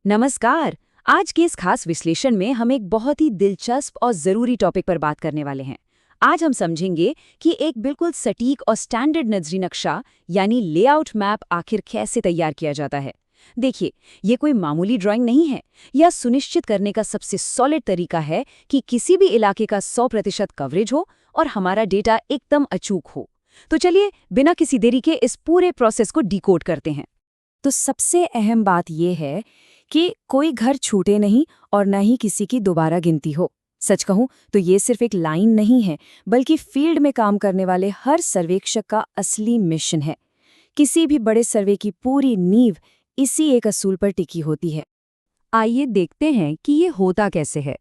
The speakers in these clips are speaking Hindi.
नमस्कार। आज के इस खास विश्लेषण में हम एक बहुत ही दिलचस्प और ज़रूरी टॉपिक पर बात करने वाले हैं। आज हम समझेंगे कि एक बिल्कुल सटीक और स्टैंडर्ड नजरी नक्शा यानी लेआउट मैप आखिर कैसे तैयार किया जाता है। देखिए, ये कोई मामूली ड्राइंग नहीं है। यह सुनिश्चित करने का सबसे सॉलिड तरीका है कि किसी भी इलाके का 100% कवरेज हो और हमारा डेटा एकदम अचूक हो। तो चलिए, बिना किसी देरी के इस पूरे प्रोसेस को डिकोड करते हैं। तो सबसे अहम बात यह है कि कोई घर छूटे नहीं और न ही किसी की दोबारा गिनती हो। सच कहूं तो ये सिर्फ एक लाइन नहीं है, बल्कि फील्ड में काम करने वाले हर सर्वेक्षक का असली मिशन है। किसी भी बड़े सर्वे की पूरी नींव इसी एक असूल पर टिकी होती है। आइए देखते हैं कि ये होता कैसे है।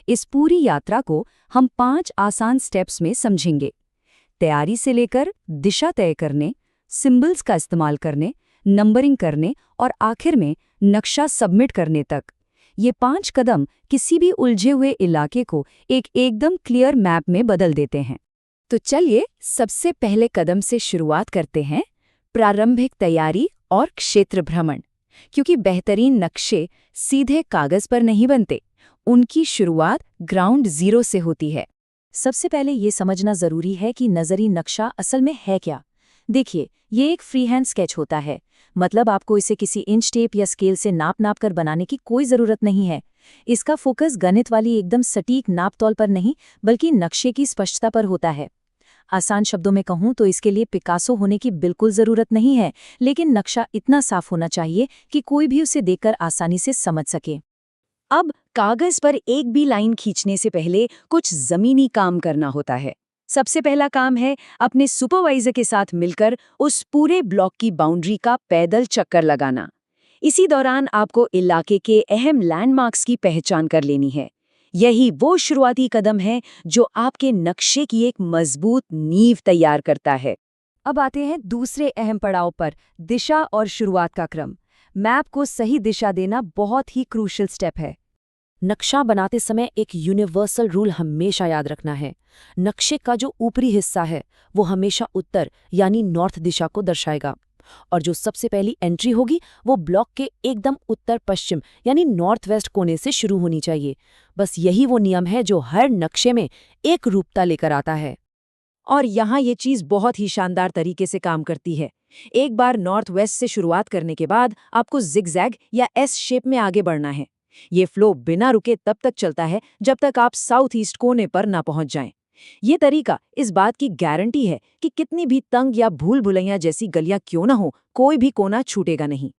इस पूरी यात्रा को हम 5 आसान स्टेप्स में समझेंगे। तैयारी से लेकर दिशा तय करने, सिंबल्स का इस्तेमाल करने, नंबरिंग करने और आखिर में नक्शा सबमिट करने तक। ये 5 कदम किसी भी उलझे हुए इलाके को एक एकदम क्लियर मैप में बदल देते हैं। तो चलिए, सबसे पहले कदम से शुरुआत करते हैं, प्रारंभिक तैयारी और क्षेत्र भ्रमण। क्योंकि बेहतरीन नक्शे सीधे कागज पर नहीं बनते, उनकी शुरुआत ग्राउंड जीरो से होती है। सबसे पहले ये समझना जरूरी है कि नजरी नक्शा असल में है क्या। देखिए, ये एक फ्री हैंड स्केच होता है, मतलब आपको इसे किसी इंच टेप या स्केल से नाप कर बनाने की कोई जरूरत नहीं है। इसका फोकस गणित वाली एकदम सटीक नापतोल पर नहीं, बल्कि नक्शे की स्पष्टता पर होता है। आसान शब्दों में कहूं तो इसके लिए पिकासो होने की बिल्कुल जरूरत नहीं है, लेकिन नक्शा इतना साफ होना चाहिए कि कोई भी उसे देखकर आसानी से समझ सके। अब कागज पर एक भी लाइन खींचने से पहले कुछ जमीनी काम करना होता है। सबसे पहला काम है अपने सुपरवाइजर के साथ मिलकर उस पूरे ब्लॉक की बाउंड्री का पैदल चक्कर लगाना। इसी दौरान आपको इलाके के अहम लैंडमार्क्स की पहचान कर लेनी है। यही वो शुरुआती कदम है जो आपके नक्शे की एक मजबूत नींव तैयार करता है। अब आते हैं दूसरे अहम पड़ाव पर, दिशा और शुरुआत का क्रम। मैप को सही दिशा देना बहुत ही क्रूशियल स्टेप है। नक्शा बनाते समय एक यूनिवर्सल रूल हमेशा याद रखना है। नक्शे का जो ऊपरी हिस्सा है वो हमेशा उत्तर यानी नॉर्थ दिशा को दर्शाएगा, और जो सबसे पहली एंट्री होगी वो ब्लॉक के एकदम उत्तर पश्चिम यानी नॉर्थ वेस्ट कोने से शुरू होनी चाहिए। बस यही वो नियम है जो हर नक्शे में एक रूपता लेकर आता है। और यहाँ ये चीज़ बहुत ही शानदार तरीके से काम करती है। एक बार नॉर्थ वेस्ट से शुरुआत करने के बाद आपको जिगजैग या एस शेप में आगे बढ़ना है। ये फ्लो बिना रुके तब तक चलता है जब तक आप साउथ ईस्ट कोने पर ना पहुंच जाएं। ये तरीका इस बात की गारंटी है कि कितनी भी तंग या भूल भुलैया जैसी गलियां क्यों ना हो, कोई भी कोना छूटेगा नहीं।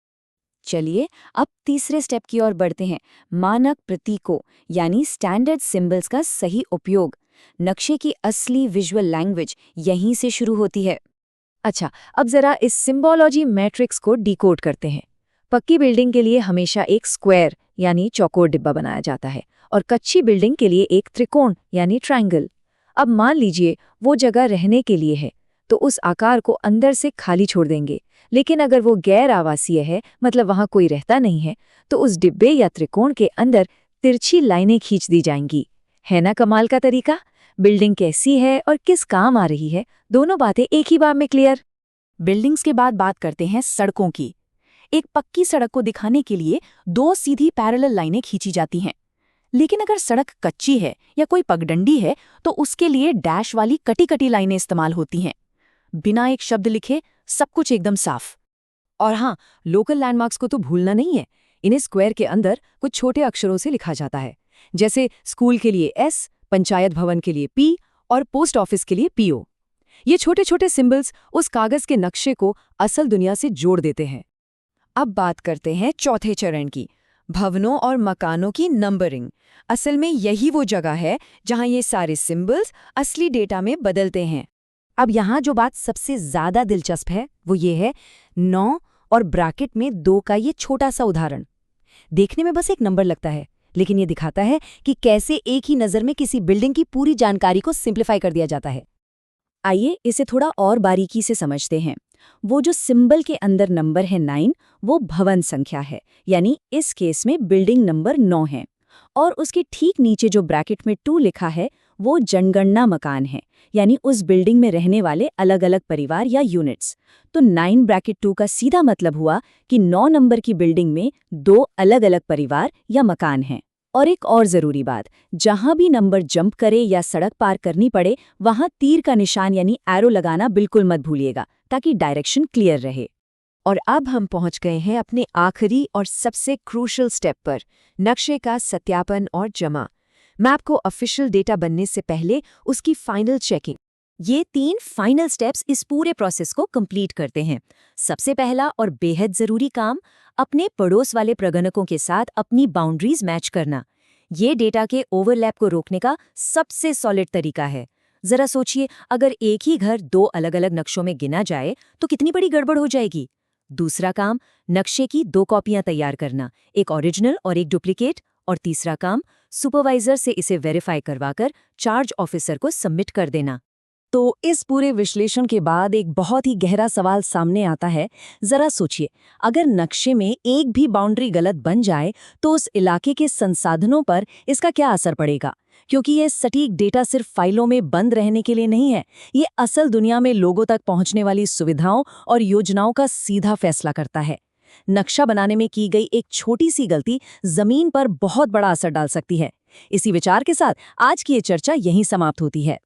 चलिए, अब तीसरे स्टेप की ओर बढ़ते हैं, मानक प्रतीकों यानी स्टैंडर्ड सिंबल्स का सही उपयोग। नक्शे की असली विजुअल लैंग्वेज यहीं से शुरू होती है। अच्छा, अब जरा इस सिंबोलॉजी मैट्रिक्स को डिकोड करते हैं। पक्की बिल्डिंग के लिए हमेशा एक स्क्वायर यानी चौकोर डिब्बा बनाया जाता है और कच्ची बिल्डिंग के लिए एक त्रिकोण यानी ट्रायंगल। अब मान लीजिए वो जगह रहने के लिए है, तो उस आकार को अंदर से खाली छोड़ देंगे। लेकिन अगर वो गैर आवासीय है, मतलब वहाँ कोई रहता नहीं है, तो उस डिब्बे या त्रिकोण के अंदर तिरछी लाइनें खींच दी जाएंगी। है ना कमाल का तरीका? बिल्डिंग कैसी है और किस काम आ रही है, दोनों बातें एक ही बार में क्लियर। बिल्डिंग्स के बाद बात करते हैं सड़कों की। एक पक्की सड़क को दिखाने के लिए 2 सीधी पैरेलल लाइनें खींची जाती हैं। लेकिन अगर सड़क कच्ची है या कोई पगडंडी है तो उसके लिए डैश वाली कटी-कटी लाइनें इस्तेमाल होती हैं। बिना एक शब्द लिखे सब कुछ एकदम साफ। और हाँ, लोकल लैंडमार्क्स को तो भूलना नहीं है। इन्हें स्क्वायर के अंदर कुछ छोटे अक्षरों से लिखा जाता है, जैसे स्कूल के लिए एस, पंचायत भवन के लिए पी और पोस्ट ऑफिस के लिए पीओ। ये छोटे छोटे सिंबल्स उस कागज के नक्शे को असल दुनिया से जोड़ देते हैं। अब बात करते हैं चौथे चरण की, भवनों और मकानों की नंबरिंग। असल में यही वो जगह है जहां ये सारे सिंबल्स असली डेटा में बदलते हैं। अब यहाँ जो बात सबसे ज्यादा दिलचस्प है वो ये है 9 और ब्रैकेट में 2 का ये छोटा सा उदाहरण। देखने में बस एक नंबर लगता है, लेकिन ये दिखाता है कि कैसे एक ही नज़र में किसी बिल्डिंग की पूरी जानकारी को सिंप्लीफाई कर दिया जाता है। आइए इसे थोड़ा और बारीकी से समझते हैं। वो जो सिंबल के अंदर नंबर है 9, वो भवन संख्या है, यानी इस केस में बिल्डिंग नंबर 9 है। और उसके ठीक नीचे जो ब्रैकेट में 2 लिखा है वो जनगणना मकान हैं, यानी उस बिल्डिंग में रहने वाले अलग-अलग परिवार या यूनिट्स। तो 9(2) का सीधा मतलब हुआ कि 9 नंबर की बिल्डिंग में 2 अलग-अलग परिवार या मकान हैं। और एक और जरूरी बात, जहां भी नंबर जंप करे या सड़क पार करनी पड़े, वहां तीर का निशान यानी एरो लगाना बिल्कुल मत भूलिएगा, ताकि डायरेक्शन क्लियर रहे। और अब हम पहुंच गए हैं अपने आखिरी और सबसे क्रूशल स्टेप पर, नक्शे का सत्यापन और जमा। मैप को ऑफिशियल डेटा बनने से पहले उसकी फाइनल चेकिंग। ये 3 फाइनल स्टेप्स इस पूरे प्रोसेस को कंप्लीट करते हैं। सबसे पहला और बेहद जरूरी काम, अपने पड़ोस वाले प्रगणकों के साथ अपनी बाउंड्रीज मैच करना। ये डेटा के ओवरलैप को रोकने का सबसे सॉलिड तरीका है। जरा सोचिए, अगर एक ही घर 2 अलग-अलग नक्शों में गिना जाए तो कितनी बड़ी गड़बड़ हो जाएगी। दूसरा काम, नक्शे की 2 कॉपियां तैयार करना, एक ओरिजिनल और एक डुप्लीकेट। और तीसरा काम, सुपरवाइजर से इसे वेरीफाई करवाकर चार्ज ऑफिसर को सबमिट कर देना। तो इस पूरे विश्लेषण के बाद एक बहुत ही गहरा सवाल सामने आता है। जरा सोचिए, अगर नक्शे में एक भी बाउंड्री गलत बन जाए तो उस इलाके के संसाधनों पर इसका क्या असर पड़ेगा? क्योंकि ये सटीक डेटा सिर्फ फाइलों में बंद रहने के लिए नहीं है, ये असल दुनिया में लोगों तक पहुंचने वाली सुविधाओं और योजनाओं का सीधा फैसला करता है। नक्शा बनाने में की गई एक छोटी सी गलती जमीन पर बहुत बड़ा असर डाल सकती है। इसी विचार के साथ आज की ये चर्चा यहीं समाप्त होती है।